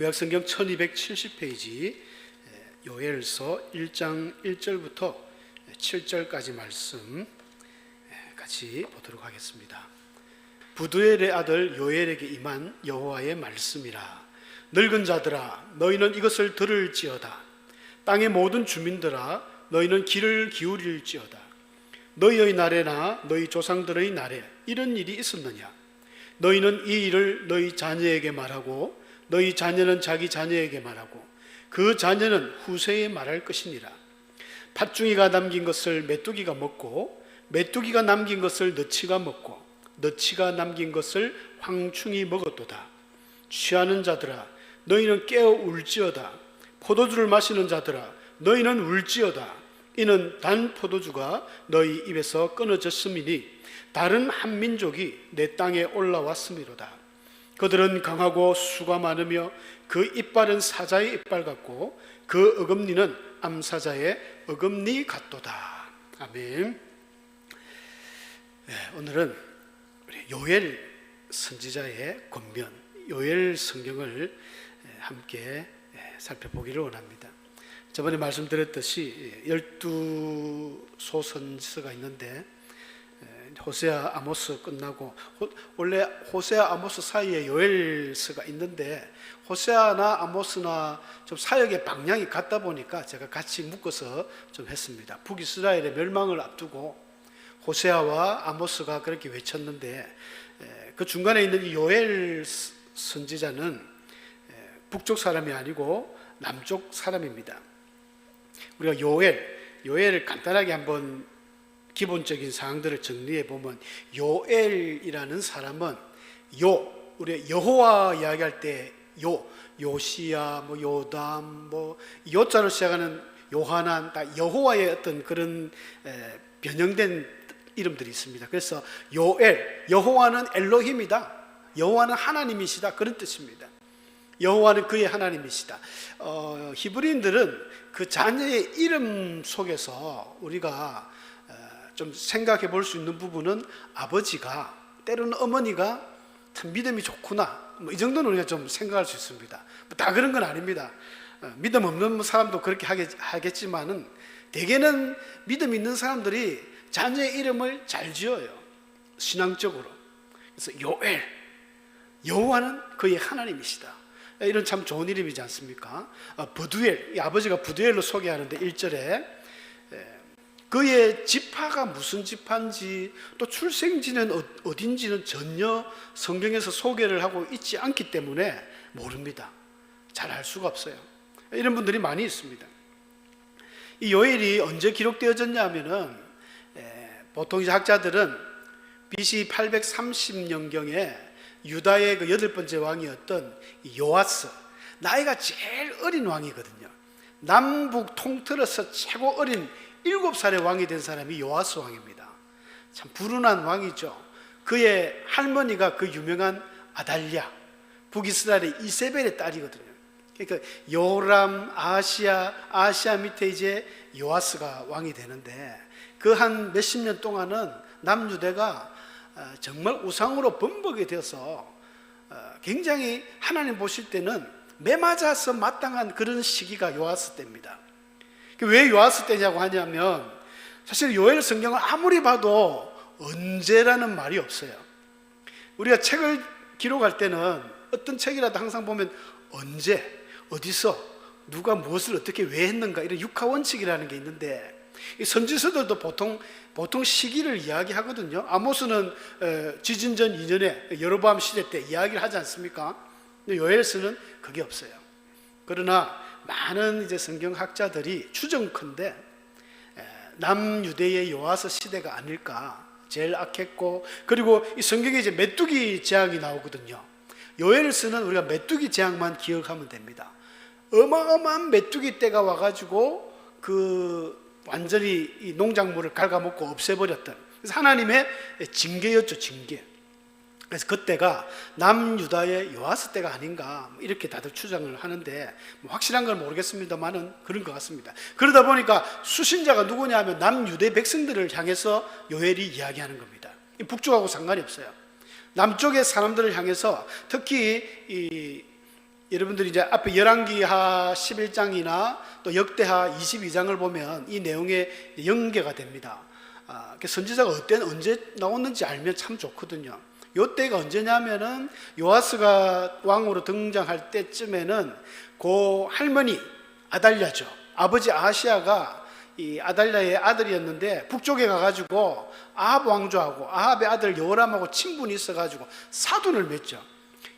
구약성경 1270페이지 요엘서 1장 1절부터 7절까지 말씀 같이 보도록 하겠습니다. 부두엘의 아들 요엘에게 임한 여호와의 말씀이라. 늙은 자들아, 너희는 이것을 들을지어다. 땅의 모든 주민들아, 너희는 귀를 기울일지어다. 너희의 날에나 너희 조상들의 날에 이런 일이 있었느냐? 너희는 이 일을 너희 자녀에게 말하고 너희 자녀는 자기 자녀에게 말하고 그 자녀는 후세에 말할 것이니라. 팥중이가 남긴 것을 메뚜기가 먹고 메뚜기가 남긴 것을 너치가 먹고 너치가 남긴 것을 황충이 먹었도다. 취하는 자들아, 너희는 깨어 울지어다. 포도주를 마시는 자들아, 너희는 울지어다. 이는 단 포도주가 너희 입에서 끊어졌음이니 다른 한 민족이 내 땅에 올라왔음이로다. 그들은 강하고 수가 많으며 그 이빨은 사자의 이빨 같고 그 어금니는 암사자의 어금니 같도다. 아멘. 오늘은 요엘 선지자의 권면, 요엘 성경을 함께 살펴보기를 원합니다. 저번에 말씀드렸듯이 12소선지서가 있는데 호세아, 아모스 끝나고 원래 호세아, 아모스 사이에 요엘서가 있는데 호세아나 아모스나 좀 사역의 방향이 같다 보니까 제가 같이 묶어서 좀 했습니다. 북이스라엘의 멸망을 앞두고 호세아와 아모스가 그렇게 외쳤는데 그 중간에 있는 이 요엘 선지자는 북쪽 사람이 아니고 남쪽 사람입니다. 우리가 요엘을 간단하게 한번 기본적인 사항들을 정리해 보면 요엘이라는 사람은 우리 여호와 이야기할 때 요시야, 요담, 요자로 시작하는 요하난, 다 여호와의 어떤 그런 변형된 이름들이 있습니다. 그래서 요엘, 여호와는 엘로힘이다. 여호와는 하나님이시다. 그런 뜻입니다. 여호와는 그의 하나님이시다. 히브리인들은 그 자녀의 이름 속에서 우리가 좀 생각해 볼 수 있는 부분은 아버지가, 때로는 어머니가 참 믿음이 좋구나, 이 정도는 우리가 좀 생각할 수 있습니다. 다 그런 건 아닙니다. 믿음 없는 사람도 그렇게 하겠지만은 대개는 믿음 있는 사람들이 자녀의 이름을 잘 지어요, 신앙적으로. 그래서 요엘, 여호와는 그의 하나님이시다. 이런 참 좋은 이름이지 않습니까? 부두엘, 이 아버지가 부두엘로 소개하는데 1절에 그의 지파가 무슨 지파인지 또 출생지는 어딘지는 전혀 성경에서 소개를 하고 있지 않기 때문에 모릅니다. 잘 알 수가 없어요. 이런 분들이 많이 있습니다. 이 요엘이 언제 기록되어졌냐 하면은 보통 이제 학자들은 BC 830년경에 유다의 그 8번째 왕이었던 요아스, 나이가 제일 어린 왕이거든요. 남북 통틀어서 최고 어린 7살의 왕이 된 사람이 요아스 왕입니다. 참 불운한 왕이죠. 그의 할머니가 그 유명한 아달랴, 북이스라엘의 이세벨의 딸이거든요. 그러니까 요람, 아시아 밑에 이제 요아스가 왕이 되는데 그 한 몇십 년 동안은 남유대가 정말 우상으로 범벅이 되어서 굉장히 하나님 보실 때는 매맞아서 마땅한 그런 시기가 요아스 때입니다. 왜 요아스 때냐고 하냐면 사실 요엘 성경을 아무리 봐도 언제라는 말이 없어요. 우리가 책을 기록할 때는 어떤 책이라도 항상 보면 언제, 어디서, 누가 무엇을 어떻게 왜 했는가, 이런 육하원칙이라는 게 있는데 이 선지서들도 보통 시기를 이야기하거든요. 아모스는 지진전 2년에 여로보암 시대 때 이야기를 하지 않습니까? 근데 요엘서는 그게 없어요. 그러나 많은 이제 성경학자들이 추정컨대 남유대의 요아스 시대가 아닐까. 제일 악했고, 그리고 이 성경에 이제 메뚜기 재앙이 나오거든요. 요엘서는 우리가 메뚜기 재앙만 기억하면 됩니다. 어마어마한 메뚜기 떼가 와가지고 완전히 이 농작물을 갉아먹고 없애버렸던, 그래서 하나님의 징계였죠, 징계. 그래서 그때가 남유다의 요아스 때가 아닌가, 이렇게 다들 추정을 하는데 확실한 건 모르겠습니다만은 그런 것 같습니다. 그러다 보니까 수신자가 누구냐 하면 남유대 백성들을 향해서 요엘이 이야기하는 겁니다. 북쪽하고 상관이 없어요. 남쪽의 사람들을 향해서, 특히 이 여러분들이 이제 앞에 열왕기하 11장이나 또 역대하 22장을 보면 이 내용에 연계가 됩니다. 선지자가 언제 나왔는지 알면 참 좋거든요. 요때가 언제냐면은 요아스가 왕으로 등장할 때쯤에는 그 할머니 아달랴죠. 아버지 아하시아가 이 아달랴의 아들이었는데 북쪽에 가가지고 아합 왕조하고 아합의 아들 여호람하고 친분이 있어가지고 사돈을 맺죠.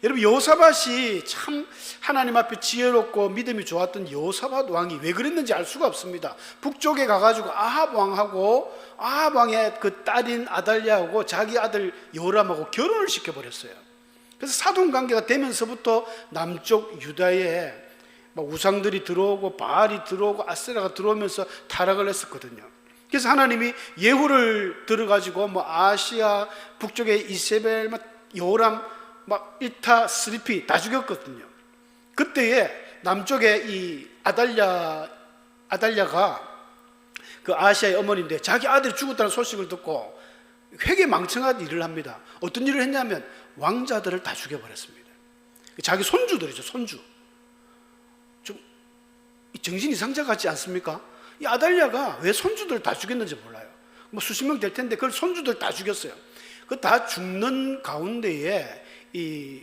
여러분, 여호사밧이 참 하나님 앞에 지혜롭고 믿음이 좋았던 여호사밧 왕이 왜 그랬는지 알 수가 없습니다. 북쪽에 가가지고 아합 왕하고 아합 왕의 그 딸인 아달랴하고 자기 아들 여호람하고 결혼을 시켜버렸어요. 그래서 사돈 관계가 되면서부터 남쪽 유다에 막 우상들이 들어오고 바알이 들어오고 아세라가 들어오면서 타락을 했었거든요. 그래서 하나님이 예후를 들어가지고 뭐 아시아 북쪽에 이세벨 여호람 막 1타 3피 다 죽였거든요. 그때에 남쪽에 이 아달랴가 그 아시아의 어머니인데 자기 아들이 죽었다는 소식을 듣고 회개망청한 일을 합니다. 어떤 일을 했냐면 왕자들을 다 죽여버렸습니다. 자기 손주들이죠. 손주. 좀 정신 이상자 같지 않습니까? 이 아달랴가 왜 손주들을 다 죽였는지 몰라요. 뭐 수십 명 될 텐데 그걸 손주들 다 죽였어요. 그 다 죽는 가운데에 이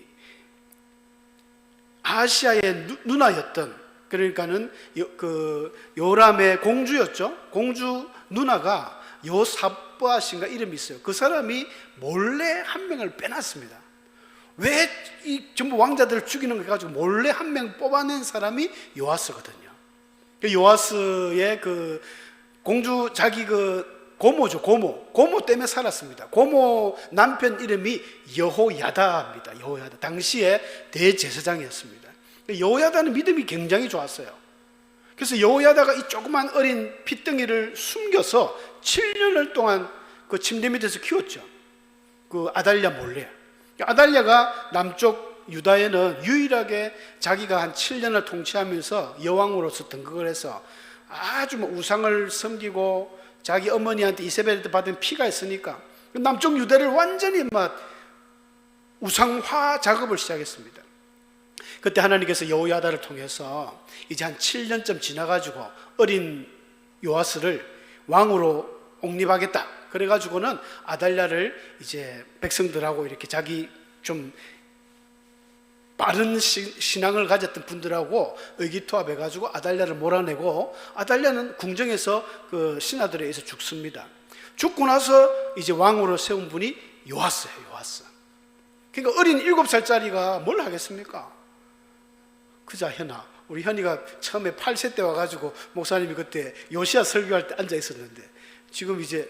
아시아의 누나였던, 그러니까는 그 요람의 공주였죠. 공주 누나가 요사밧인가 이름이 있어요. 그 사람이 몰래 한 명을 빼놨습니다. 왜 이 전부 왕자들을 죽이는 거 가지고 몰래 한 명 뽑아낸 사람이 요아스거든요. 그 요아스의 그 공주 자기 그 고모죠. 고모 때문에 살았습니다. 고모 남편 이름이 여호야다입니다. 여호야다. 당시에 대제사장이었습니다. 여호야다는 믿음이 굉장히 좋았어요. 그래서 여호야다가 이 조그만 어린 핏덩이를 숨겨서 7년을 동안 그 침대 밑에서 키웠죠. 그 아달랴 몰래. 아달랴가 남쪽 유다에는 유일하게 자기가 한 7년을 통치하면서 여왕으로서 등극을 해서 아주 뭐 우상을 섬기고 자기 어머니한테 이세벨한테 받은 피가 있으니까 남쪽 유대를 완전히 막 우상화 작업을 시작했습니다. 그때 하나님께서 여호야다를 통해서 이제 한 7년쯤 지나가지고 어린 요아스를 왕으로 옹립하겠다. 그래가지고는 아달랴를 이제 백성들하고 이렇게 자기 좀 빠른 신앙을 가졌던 분들하고 의기투합해가지고 아달랴를 몰아내고, 아달랴는 궁정에서 그 신하들에 의해서 죽습니다. 죽고 나서 이제 왕으로 세운 분이 요아스예요. 요아스. 그러니까 어린 7살짜리가 뭘 하겠습니까? 그자 현아, 우리 현이가 처음에 8세 때 와가지고 목사님이 그때 요시야 설교할 때 앉아 있었는데 지금 이제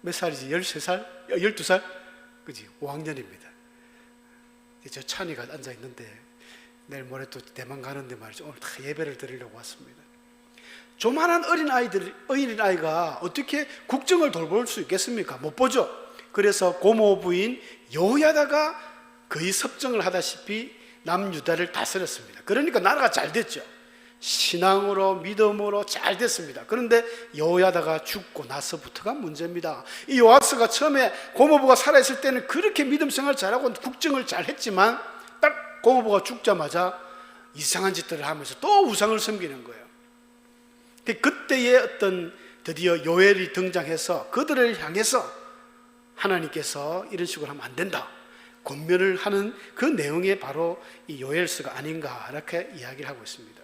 몇 살이지? 13살? 12살? 그지? 5학년입니다. 저 찬이가 앉아 있는데 내일 모레 또 대만 가는데 말이죠. 오늘 다 예배를 드리려고 왔습니다. 조만한 어린아이가 어떻게 국정을 돌볼 수 있겠습니까? 못 보죠. 그래서 고모 부인 여호야다가 거의 섭정을 하다시피 남유다를 다스렸습니다. 그러니까 나라가 잘 됐죠. 신앙으로 믿음으로 잘 됐습니다. 그런데 여호야다가 죽고 나서부터가 문제입니다. 이 요아스가 처음에 고모부가 살아있을 때는 그렇게 믿음 생활 잘하고 국정을 잘 했지만 딱 고모부가 죽자마자 이상한 짓들을 하면서 또 우상을 섬기는 거예요. 그때에 어떤 드디어 요엘이 등장해서 그들을 향해서 하나님께서 이런 식으로 하면 안 된다 권면을 하는 그 내용이 바로 이 요엘서가 아닌가 이렇게 이야기를 하고 있습니다.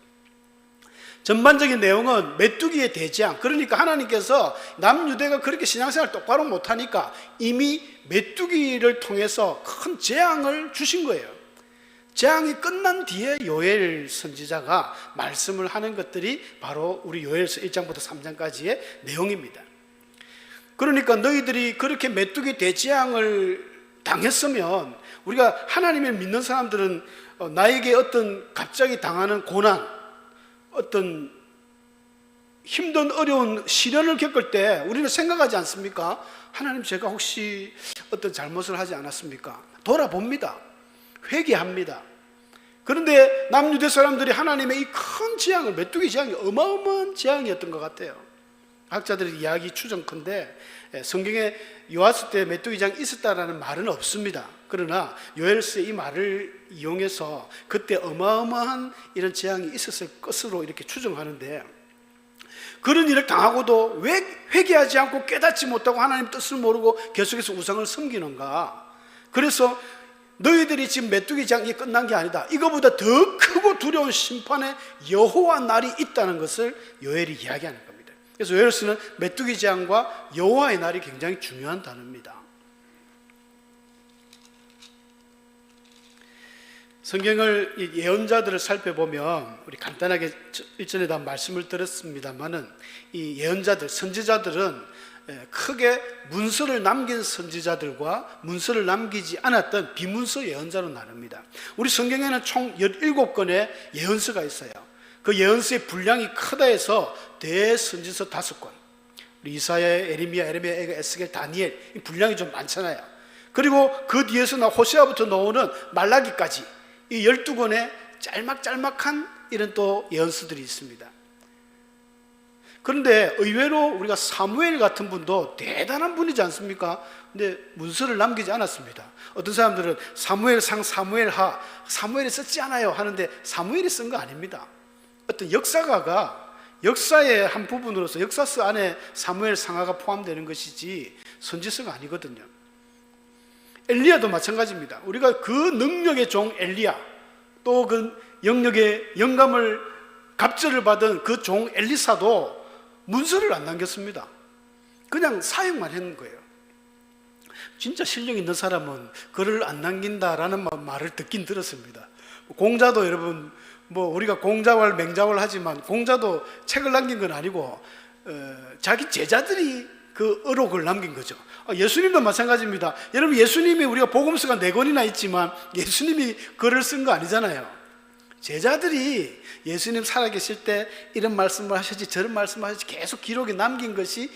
전반적인 내용은 메뚜기의 대재앙, 그러니까 하나님께서 남유대가 그렇게 신앙생활 똑바로 못하니까 이미 메뚜기를 통해서 큰 재앙을 주신 거예요. 재앙이 끝난 뒤에 요엘 선지자가 말씀을 하는 것들이 바로 우리 요엘서 1장부터 3장까지의 내용입니다. 그러니까 너희들이 그렇게 메뚜기 대재앙을 당했으면, 우리가 하나님을 믿는 사람들은 나에게 어떤 갑자기 당하는 고난, 어떤 힘든 어려운 시련을 겪을 때 우리는 생각하지 않습니까? 하나님, 제가 혹시 어떤 잘못을 하지 않았습니까? 돌아봅니다. 회개합니다. 그런데 남유대 사람들이 하나님의 이 큰 재앙을, 메뚜기 재앙이 어마어마한 재앙이었던 것 같아요. 학자들의 이야기 추정컨대 성경에 요아스 때 메뚜기 재앙이 있었다라는 말은 없습니다. 그러나 요엘서의 이 말을 이용해서 그때 어마어마한 이런 재앙이 있었을 것으로 이렇게 추정하는데, 그런 일을 당하고도 왜 회개하지 않고 깨닫지 못하고 하나님 뜻을 모르고 계속해서 우상을 섬기는가? 그래서 너희들이 지금 메뚜기 재앙이 끝난 게 아니다, 이거보다 더 크고 두려운 심판의 여호와 날이 있다는 것을 요엘이 이야기하는 겁니다. 그래서 요엘서는 메뚜기 재앙과 여호와의 날이 굉장히 중요한 단어입니다. 성경을 예언자들을 살펴보면, 우리 간단하게 일전에도 한 말씀을 드렸습니다만은, 이 예언자들, 선지자들은 크게 문서를 남긴 선지자들과 문서를 남기지 않았던 비문서 예언자로 나눕니다. 우리 성경에는 총 17권의 예언서가 있어요. 그 예언서의 분량이 크다 해서 대선지서 5권, 우리 이사야, 에레미야, 에스겔, 다니엘, 이 분량이 좀 많잖아요. 그리고 그 뒤에서 호세아부터 나오는 말라기까지 이 12권의 짤막짤막한 이런 또 예언서들이 있습니다. 그런데 의외로 우리가 사무엘 같은 분도 대단한 분이지 않습니까? 근데 문서를 남기지 않았습니다. 어떤 사람들은 사무엘상, 사무엘하, 사무엘이 썼지 않아요 하는데, 사무엘이 쓴 거 아닙니다. 어떤 역사가가 역사의 한 부분으로서 역사서 안에 사무엘상하가 포함되는 것이지 선지서가 아니거든요. 엘리야도 마찬가지입니다. 우리가 그 능력의 종 엘리야, 또 그 영역의 영감을 갑절을 받은 그 종 엘리사도 문서를 안 남겼습니다. 그냥 사용만 했는 거예요. 진짜 실력 있는 사람은 글을 안 남긴다라는 말을 듣긴 들었습니다. 공자도, 여러분 우리가 공자왈 맹자왈 하지만 공자도 책을 남긴 건 아니고 자기 제자들이 그 어록을 남긴 거죠. 예수님도 마찬가지입니다. 여러분, 예수님이, 우리가 복음서가 4권이나 있지만 예수님이 글을 쓴 거 아니잖아요. 제자들이 예수님 살아계실 때 이런 말씀을 하셨지 저런 말씀을 하셨지 계속 기록에 남긴 것이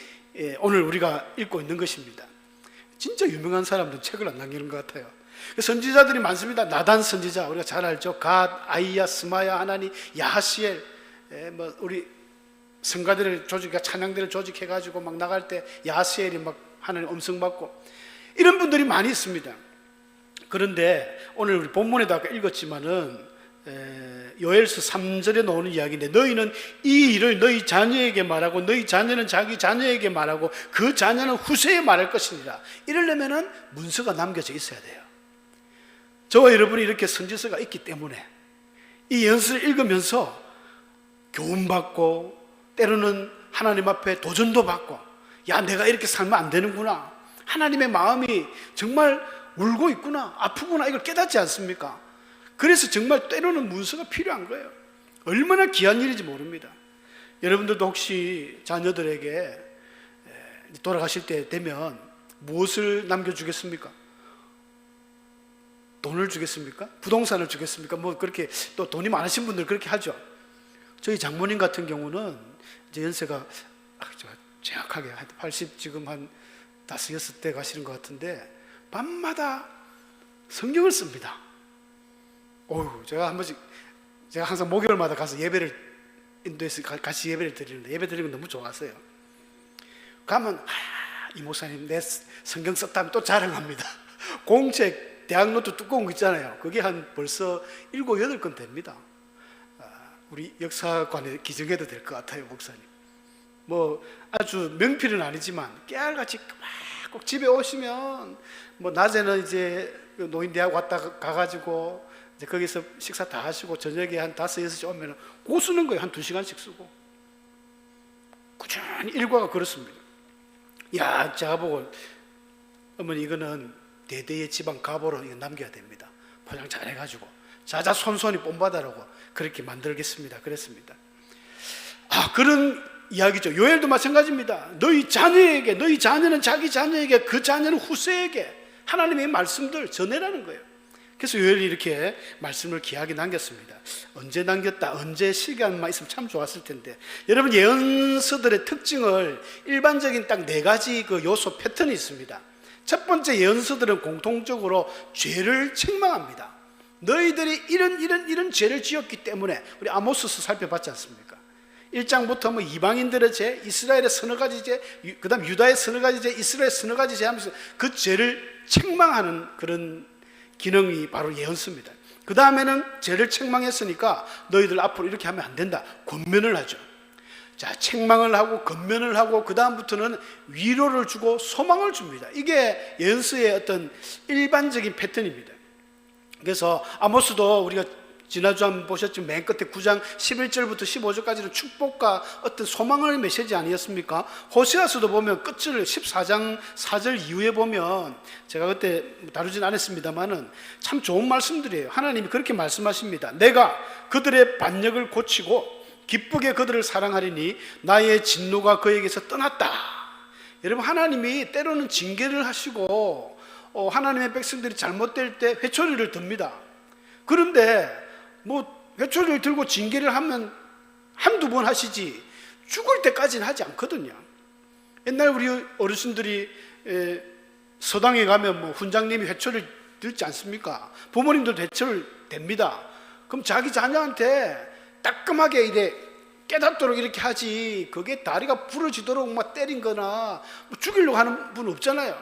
오늘 우리가 읽고 있는 것입니다. 진짜 유명한 사람들은 책을 안 남기는 것 같아요. 선지자들이 많습니다. 나단 선지자, 우리가 잘 알죠. 갓, 아이야, 스마야, 하나니, 야하시엘, 우리 성가들을 찬양대를 조직해가지고 막 나갈 때 야하시엘이 막 하나님 음성 받고, 이런 분들이 많이 있습니다. 그런데 오늘 우리 본문에도 아까 읽었지만은 요엘서 3절에 나오는 이야기인데, 너희는 이 일을 너희 자녀에게 말하고 너희 자녀는 자기 자녀에게 말하고 그 자녀는 후세에 말할 것이니라. 이러려면은 문서가 남겨져 있어야 돼요. 저와 여러분이 이렇게 선지서가 있기 때문에 이 예언서를 읽으면서 교훈받고, 때로는 하나님 앞에 도전도 받고, 야, 내가 이렇게 살면 안 되는구나, 하나님의 마음이 정말 울고 있구나, 아프구나, 이걸 깨닫지 않습니까? 그래서 정말 때로는 문서가 필요한 거예요. 얼마나 귀한 일인지 모릅니다. 여러분들도 혹시 자녀들에게 돌아가실 때 되면 무엇을 남겨주겠습니까? 돈을 주겠습니까? 부동산을 주겠습니까? 그렇게 또 돈이 많으신 분들 그렇게 하죠. 저희 장모님 같은 경우는 이제 연세가 정확하게 80 지금 한 5, 6대 가시는 것 같은데 밤마다 성경을 씁니다. 제가 항상 목요일마다 가서 예배를, 인도에서 같이 예배를 드리는데, 예배 드리는 거 너무 좋았어요. 가면 이 목사님 내 성경 썼다면 또 자랑합니다. 공책 대학노트 두꺼운 거 있잖아요. 그게 한 벌써 7, 8권 됩니다. 우리 역사관에 기증해도 될 것 같아요, 목사님. 아주 명필은 아니지만 깨알같이 꼭 집에 오시면 낮에는 이제 노인대학 왔다 가가지고 이제 거기서 식사 다 하시고 저녁에 한 5, 6시 오면 고 쓰는 거예요. 한 2시간씩 쓰고 꾸준히 일과가 그렇습니다. 야, 제가 보고 어머니 이거는 대대의 지방 가보로 이거 남겨야 됩니다. 포장 잘 해가지고 자자손손이 본받아라고 그렇게 만들겠습니다. 그랬습니다. 그런 이야기죠. 요엘도 마찬가지입니다. 너희 자녀에게, 너희 자녀는 자기 자녀에게, 그 자녀는 후세에게 하나님의 말씀들 전해라는 거예요. 그래서 요엘이 이렇게 말씀을 귀하게 남겼습니다. 언제 남겼다, 언제 시간만 있으면 참 좋았을 텐데, 여러분, 예언서들의 특징을 일반적인 딱 4가지 그 요소 패턴이 있습니다. 첫 번째, 예언서들은 공통적으로 죄를 책망합니다. 너희들이 이런 죄를 지었기 때문에, 우리 아모스서 살펴봤지 않습니까? 1장부터 이방인들의 죄, 이스라엘의 서너 가지 죄, 그 다음 유다의 서너 가지 죄, 이스라엘의 서너 가지 죄 하면서 그 죄를 책망하는 그런 기능이 바로 예언서입니다. 그 다음에는 죄를 책망했으니까 너희들 앞으로 이렇게 하면 안 된다. 권면을 하죠. 자, 책망을 하고 권면을 하고 그 다음부터는 위로를 주고 소망을 줍니다. 이게 예언서의 어떤 일반적인 패턴입니다. 그래서 아모스도 우리가 지난주 한번 보셨지만 맨 끝에 9장 11절부터 15절까지는 축복과 어떤 소망의 메시지 아니었습니까? 호세아서도 보면 끝을 14장 4절 이후에 보면 제가 그때 다루진 않았습니다만은 참 좋은 말씀들이에요. 하나님이 그렇게 말씀하십니다. 내가 그들의 반역을 고치고 기쁘게 그들을 사랑하리니 나의 진노가 그에게서 떠났다. 여러분, 하나님이 때로는 징계를 하시고 하나님의 백성들이 잘못될 때 회초리를 듭니다. 그런데 회초리를 들고 징계를 하면 한두 번 하시지 죽을 때까지는 하지 않거든요. 옛날 우리 어르신들이 서당에 가면 훈장님이 회초리를 들지 않습니까? 부모님들도 회초리를 댑니다. 그럼 자기 자녀한테 따끔하게 이래 깨닫도록 이렇게 하지, 그게 다리가 부러지도록 막 때린 거나 죽이려고 하는 분 없잖아요.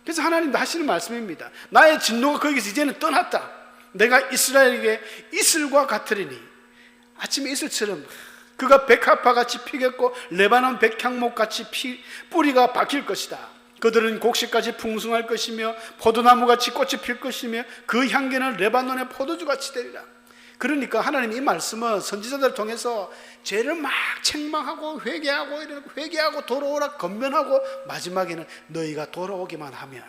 그래서 하나님도 하시는 말씀입니다. 나의 진노가 거기서 이제는 떠났다. 내가 이스라엘에게 이슬과 같으리니, 아침에 이슬처럼 그가 백합화같이 피겠고 레바논 백향목같이 뿌리가 박힐 것이다. 그들은 곡식까지 풍성할 것이며 포도나무같이 꽃이 필 것이며 그 향기는 레바논의 포도주같이 되리라. 그러니까 하나님 이 말씀은 선지자들을 통해서 죄를 막 책망하고 회개하고 돌아오라 권면하고, 마지막에는 너희가 돌아오기만 하면,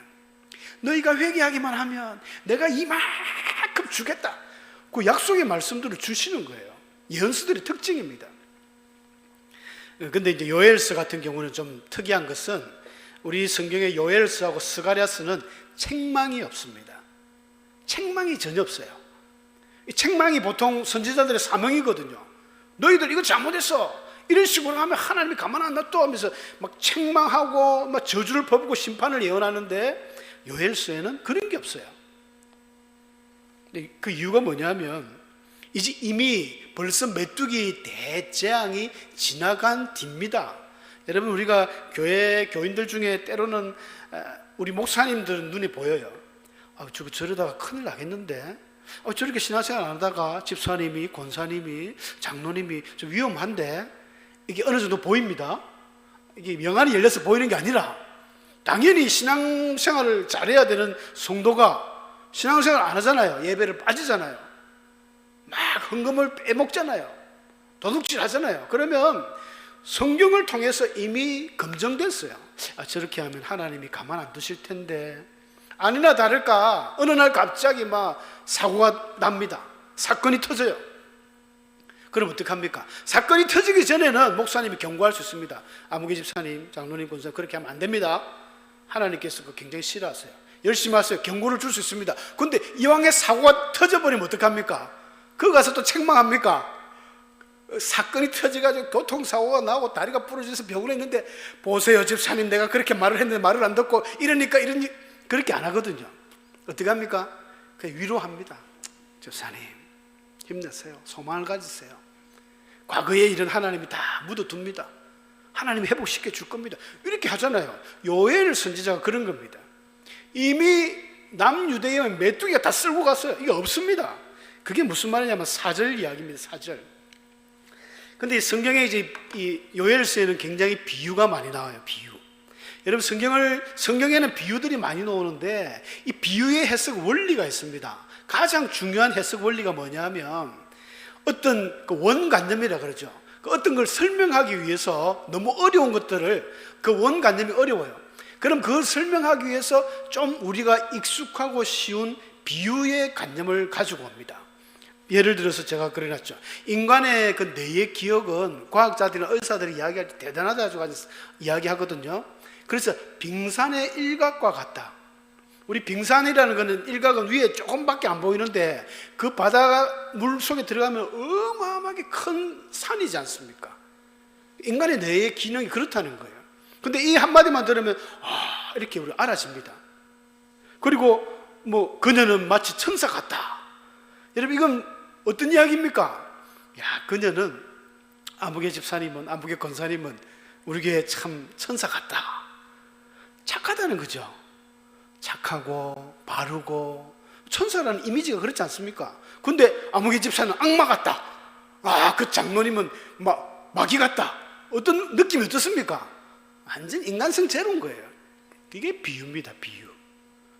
너희가 회개하기만 하면 내가 이만큼 주겠다. 그 약속의 말씀들을 주시는 거예요. 예언서들의 특징입니다. 근데 이제 요엘서 같은 경우는 좀 특이한 것은 우리 성경의 요엘서하고 스가랴서는 책망이 없습니다. 책망이 전혀 없어요. 이 책망이 보통 선지자들의 사명이거든요. 너희들 이거 잘못했어, 이런 식으로 하면 하나님이 가만 안 놔둬 하면서 막 책망하고 막 저주를 퍼붓고 심판을 예언하는데, 요엘서에는 그런 게 없어요. 그 이유가 뭐냐면 이제 이미 벌써 메뚜기 대재앙이 지나간 뒤입니다. 여러분, 우리가 교인들 중에 때로는 우리 목사님들은 눈에 보여요. 저러다가 큰일 나겠는데, 저렇게 신앙생활 안 하다가 집사님이, 권사님이, 장로님이 좀 위험한데, 이게 어느 정도 보입니다. 이게 명안이 열려서 보이는 게 아니라, 당연히 신앙생활을 잘해야 되는 성도가 신앙생활 안 하잖아요. 예배를 빠지잖아요. 막 헌금을 빼먹잖아요. 도둑질 하잖아요. 그러면 성경을 통해서 이미 검증됐어요. 저렇게 하면 하나님이 가만 안 두실 텐데. 아니나 다를까 어느 날 갑자기 막 사고가 납니다. 사건이 터져요. 그럼 어떡합니까? 사건이 터지기 전에는 목사님이 경고할 수 있습니다. 아무개 집사님, 장로님, 권사 그렇게 하면 안 됩니다. 하나님께서 그거 굉장히 싫어하세요. 열심히 하세요. 경고를 줄 수 있습니다. 그런데 이왕에 사고가 터져버리면 어떡합니까? 그거 가서 또 책망합니까? 사건이 터져가지고 교통사고가 나고 다리가 부러져서 병원에 있는데, 보세요 집사님, 내가 그렇게 말을 했는데 말을 안 듣고 이러니까 그렇게 안 하거든요. 어떻게 합니까? 그냥 위로합니다. 집사님 힘내세요. 소망을 가지세요. 과거의 일은 하나님이 다 묻어둡니다. 하나님이 회복시켜 줄 겁니다. 이렇게 하잖아요. 요엘 선지자가 그런 겁니다. 이미 남유대에 메뚜기가 다 쓸고 갔어요. 이게 없습니다. 그게 무슨 말이냐면 4절 이야기입니다. 4절. 근데 이 성경에 이제 이 요엘서에는 굉장히 비유가 많이 나와요. 비유. 여러분, 성경에는 비유들이 많이 나오는데 이 비유의 해석 원리가 있습니다. 가장 중요한 해석 원리가 뭐냐면 어떤 그 원관념이라 그러죠. 그 어떤 걸 설명하기 위해서 너무 어려운 것들을, 그 원관념이 어려워요. 그럼 그걸 설명하기 위해서 좀 우리가 익숙하고 쉬운 비유의 관념을 가지고 옵니다. 예를 들어서 제가 그래놨죠. 인간의 그 뇌의 기억은 과학자들이나 의사들이 이야기할 때 대단하다고 이야기하거든요. 그래서 빙산의 일각과 같다. 우리 빙산이라는 거는 일각은 위에 조금밖에 안 보이는데 그 바다 물 속에 들어가면 어마어마하게 큰 산이지 않습니까? 인간의 뇌의 기능이 그렇다는 거예요. 근데 이 한마디만 들으면 이렇게 우리 알아집니다. 그리고 그녀는 마치 천사 같다. 여러분, 이건 어떤 이야기입니까? 그녀는, 아무개 집사님은, 아무개 권사님은 우리 교회 참 천사 같다. 착하다는 거죠. 착하고 바르고 천사라는 이미지가 그렇지 않습니까? 근데 아무개 집사는 악마 같다. 그 장로님은 마귀 같다. 어떤 느낌이 어떻습니까? 완전 인간성 제로인 거예요. 이게 비유입니다. 비유.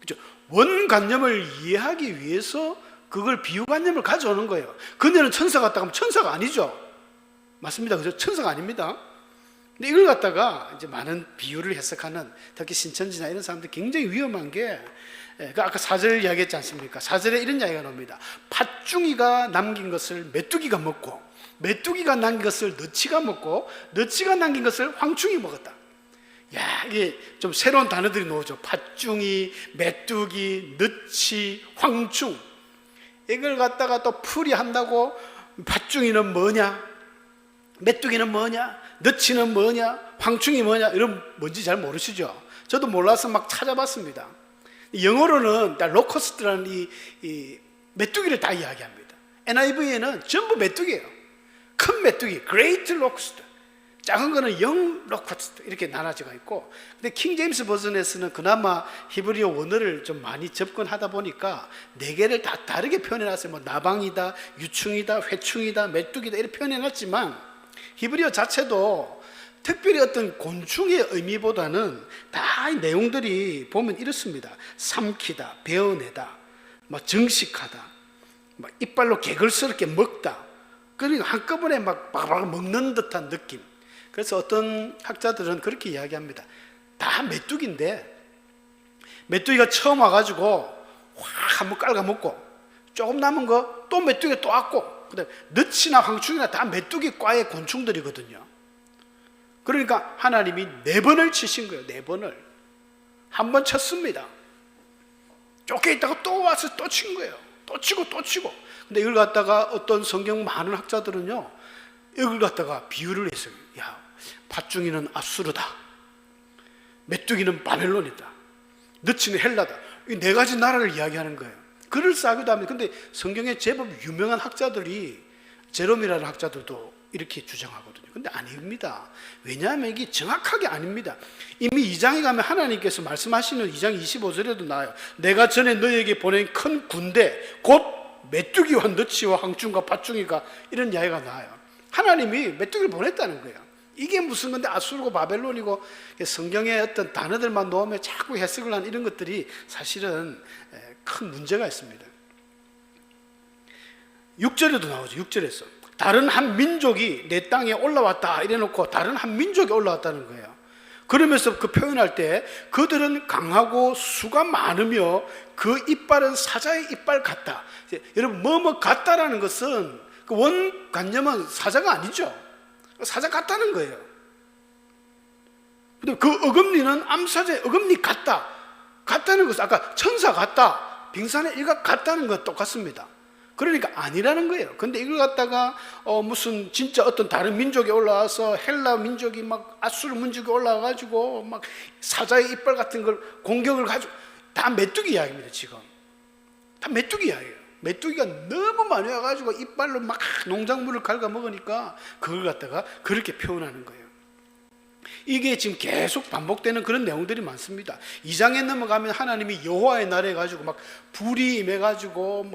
그렇죠? 원관념을 이해하기 위해서 그걸 비유관념을 가져오는 거예요. 그녀는 천사 같다 하면 천사가 아니죠. 맞습니다. 그죠? 천사가 아닙니다. 근데 이걸 갖다가 이제 많은 비유를 해석하는, 특히 신천지나 이런 사람들 굉장히 위험한 게, 아까 4절 이야기했지 않습니까? 4절에 이런 이야기가 나옵니다. 팥중이가 남긴 것을 메뚜기가 먹고, 메뚜기가 남긴 것을 너치가 먹고, 너치가 남긴 것을 황충이 먹었다. 야, 이게 좀 새로운 단어들이 나오죠. 팥중이, 메뚜기, 너치, 황충. 이걸 갖다가 또 풀이한다고, 팥중이는 뭐냐? 메뚜기는 뭐냐? 너치는 뭐냐? 황충이 뭐냐? 이런 뭔지 잘 모르시죠? 저도 몰라서 막 찾아봤습니다. 영어로는 로커스트라는 이 메뚜기를 다 이야기합니다. NIV에는 전부 메뚜기예요. 큰 메뚜기, Great Locust. 작은 거는 Young Locust 이렇게 나눠지가 있고, 근데 킹 제임스 버전에서는 그나마 히브리어 원어를 좀 많이 접근하다 보니까 네 개를 다 다르게 표현해놨어요. 뭐 나방이다, 유충이다, 회충이다, 메뚜기다 이렇게 표현해놨지만 히브리어 자체도 특별히 어떤 곤충의 의미보다는 다 이 내용들이 보면 이렇습니다. 삼키다, 베어내다, 정식하다, 이빨로 개걸스럽게 먹다. 그러니까 한꺼번에 막 먹는 듯한 느낌. 그래서 어떤 학자들은 그렇게 이야기합니다. 다 메뚜기인데 메뚜기가 처음 와가지고 확 한번 깔아먹고 조금 남은 거 또 메뚜기가 또 왔고, 그다음에 너치나 황충이나 다 메뚜기과의 곤충들이거든요. 그러니까 하나님이 4번을 치신 거예요. 4번을. 한 번 쳤습니다. 쫓겨 있다가 또 와서 또 친 거예요. 또 치고 또 치고. 근데 이걸 갖다가 어떤 성경 많은 학자들은요, 이걸 갖다가 비유를 했어요. 야, 팥중이는 아수르다, 메뚜기는 바벨론이다, 너치는 헬라다. 이 4가지 나라를 이야기하는 거예요. 그럴싸하기도 합니다. 근데 성경에 제법 유명한 학자들이, 제롬이라는 학자들도 이렇게 주장하거든요. 근데 아닙니다. 왜냐하면 이게 정확하게 아닙니다. 이미 2장에 가면 하나님께서 말씀하시는 2장 25절에도 나와요. 내가 전에 너에게 보낸 큰 군대, 곧 메뚜기와 너치와 황충과 팥중이가, 이런 이야기가 나와요. 하나님이 메뚜기를 보냈다는 거예요. 이게 무슨 건데 아수르고 바벨론이고, 성경의 어떤 단어들만 넣으면 자꾸 해석을 하는 이런 것들이 사실은 큰 문제가 있습니다. 6절에도 나오죠. 6절에서 다른 한 민족이 내 땅에 올라왔다 이래놓고 다른 한 민족이 올라왔다는 거예요. 그러면서 그 표현할 때 그들은 강하고 수가 많으며 그 이빨은 사자의 이빨 같다. 여러분, 뭐뭐 같다라는 것은 그 원관념은 사자가 아니죠. 사자 같다는 거예요. 근데 그 어금니는 암사자의 어금니 같다. 같다는 것은 아까 천사 같다, 빙산의 일각 같다는 것 똑같습니다. 그러니까 아니라는 거예요. 근데 이걸 갖다가 무슨 진짜 어떤 다른 민족이 올라와서 헬라 민족이 막 아수르 민족이 올라와가지고 막 사자의 이빨 같은 걸 공격을 가지고, 다 메뚜기 이야기입니다. 지금 다 메뚜기 이야기예요. 메뚜기가 너무 많이 와가지고 이빨로 막 농작물을 갉아먹으니까 그걸 갖다가 그렇게 표현하는 거예요. 이게 지금 계속 반복되는 그런 내용들이 많습니다. 2장에 넘어가면 하나님이 여호와의 날에 가지고 막 불이 임해가지고 막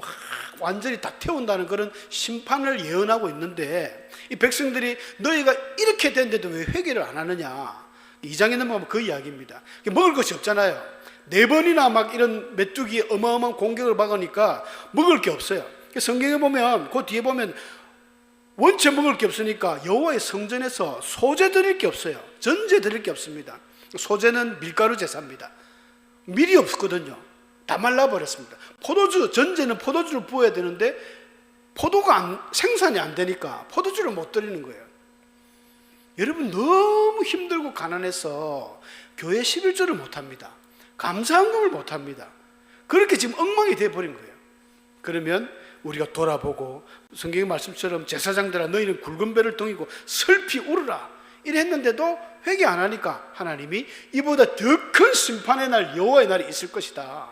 완전히 다 태운다는 그런 심판을 예언하고 있는데, 이 백성들이 너희가 이렇게 됐는데도 왜 회개를 안 하느냐. 2장에 넘어가면 그 이야기입니다. 먹을 것이 없잖아요. 4번이나 막 이런 메뚜기 어마어마한 공격을 받으니까 먹을 게 없어요. 성경에 보면 그 뒤에 보면 원체 먹을 게 없으니까 여호와의 성전에서 소제 드릴 게 없어요. 전제 드릴 게 없습니다. 소제는 밀가루 제사입니다. 밀이 없거든요. 다 말라버렸습니다. 포도주, 전제는 포도주를 부어야 되는데 포도가 생산이 안 되니까 포도주를 못 드리는 거예요. 여러분, 너무 힘들고 가난해서 교회 11조를 못합니다. 감사헌금을 못합니다. 그렇게 지금 엉망이 되어버린 거예요. 그러면 우리가 돌아보고 성경의 말씀처럼 제사장들아 너희는 굵은 배를 동이고 슬피 울으라 이래 했는데도 회개 안 하니까 하나님이 이보다 더 큰 심판의 날, 여호와의 날이 있을 것이다.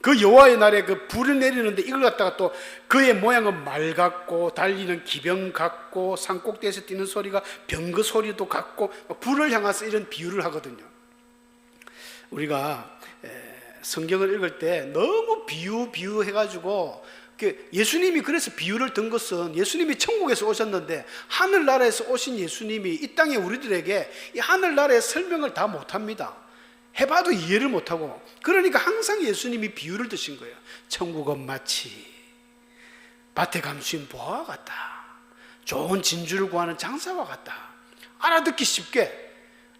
그 여호와의 날에 그 불을 내리는데 이걸 갖다가 또 그의 모양은 말 같고 달리는 기병 같고 산꼭대에서 뛰는 소리가 병거 소리도 같고 불을 향해서 이런 비유를 하거든요. 우리가 성경을 읽을 때 너무 비유해가지고, 예수님이 그래서 비유를 든 것은 예수님이 천국에서 오셨는데 하늘나라에서 오신 예수님이 이 땅에 우리들에게 이 하늘나라의 설명을 다 못합니다. 해봐도 이해를 못하고, 그러니까 항상 예수님이 비유를 드신 거예요. 천국은 마치 밭에 감추인 보화와 같다. 좋은 진주를 구하는 장사와 같다. 알아듣기 쉽게.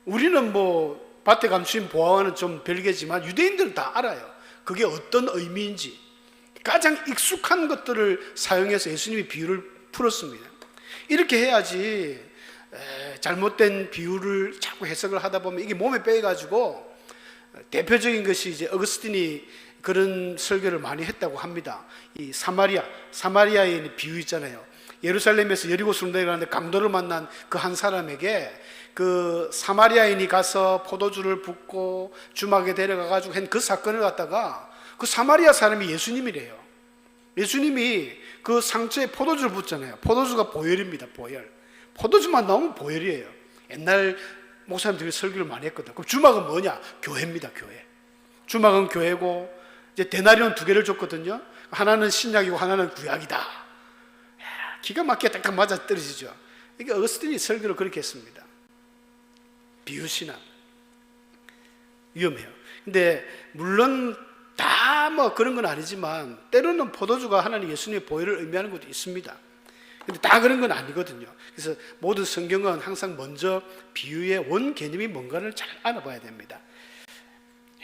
우리는 뭐 밭에 감추인 보화와는 좀 별개지만 유대인들은 다 알아요. 그게 어떤 의미인지. 가장 익숙한 것들을 사용해서 예수님이 비유를 풀었습니다. 이렇게 해야지 잘못된 비유를 자꾸 해석을 하다 보면 이게 몸에 빼가지고, 대표적인 것이 이제 어거스틴이 그런 설교를 많이 했다고 합니다. 이 사마리아의 비유 있잖아요. 예루살렘에서 여리고성로 내려가는데 강도를 만난 그 한 사람에게 그 사마리아인이 가서 포도주를 붓고 주막에 데려가가지고 한 그 사건을 갖다가, 그 사마리아 사람이 예수님이래요. 예수님이 그 상처에 포도주를 붓잖아요. 포도주가 보혈입니다. 보혈. 포도주만 나오면 보혈이에요. 옛날 목사님들이 설교를 많이 했거든. 그럼 주막은 뭐냐? 교회입니다. 교회. 주막은 교회고, 이제 데나리온 2개를 줬거든요. 하나는 신약이고 하나는 구약이다. 기가 막히게 딱딱 맞아 떨어지죠. 이게 어거스틴이 설교를 그렇게 했습니다. 비유신앙 위험해요. 근데 물론 다 뭐 그런 건 아니지만 때로는 포도주가 하나님 예수님의 보혈을 의미하는 것도 있습니다. 근데 다 그런 건 아니거든요. 그래서 모든 성경은 항상 먼저 비유의 원 개념이 뭔가를 잘 알아봐야 됩니다.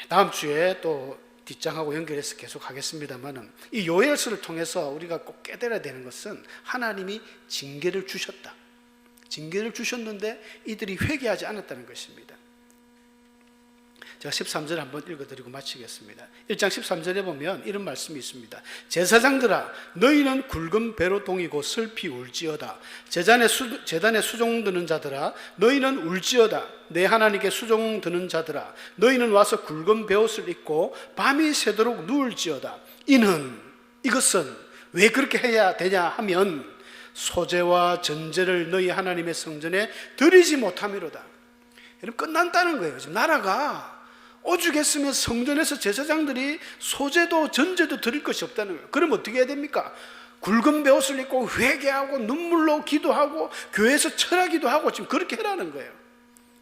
다음 주에 또 뒷장하고 연결해서 계속 하겠습니다만, 이 요엘서를 통해서 우리가 꼭 깨달아야 되는 것은 하나님이 징계를 주셨다. 징계를 주셨는데 이들이 회개하지 않았다는 것입니다. 제가 13절 한번 읽어드리고 마치겠습니다. 1장 13절에 보면 이런 말씀이 있습니다. 제사장들아, 너희는 굵은 배로 동이고 슬피 울지어다. 재단에 수종 드는 자들아, 너희는 울지어다. 내 하나님께 수종 드는 자들아, 너희는 와서 굵은 베옷을 입고 밤이 새도록 누울지어다. 이것은 왜 그렇게 해야 되냐 하면, 소제와 전제를 너희 하나님의 성전에 드리지 못함이로다. 여러분, 끝난다는 거예요. 지금 나라가 오죽했으면 성전에서 제사장들이 소제도 전제도 드릴 것이 없다는 거예요. 그럼 어떻게 해야 됩니까? 굵은 베옷을 입고 회개하고 눈물로 기도하고 교회에서 철하기도 하고 지금 그렇게 해라는 거예요.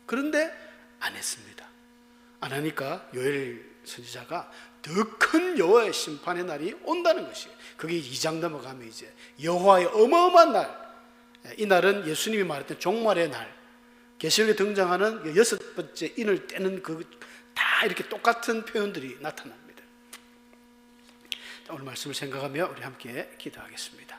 그런데 안 했습니다. 안 하니까 요엘 선지자가 더 큰 여호와의 심판의 날이 온다는 것이에요. 그게 2장 넘어가면 이제 여호와의 어마어마한 날, 이 날은 예수님이 말했던 종말의 날, 계시록에 등장하는 6번째 인을 떼는 다 이렇게 똑같은 표현들이 나타납니다. 오늘 말씀을 생각하며 우리 함께 기도하겠습니다.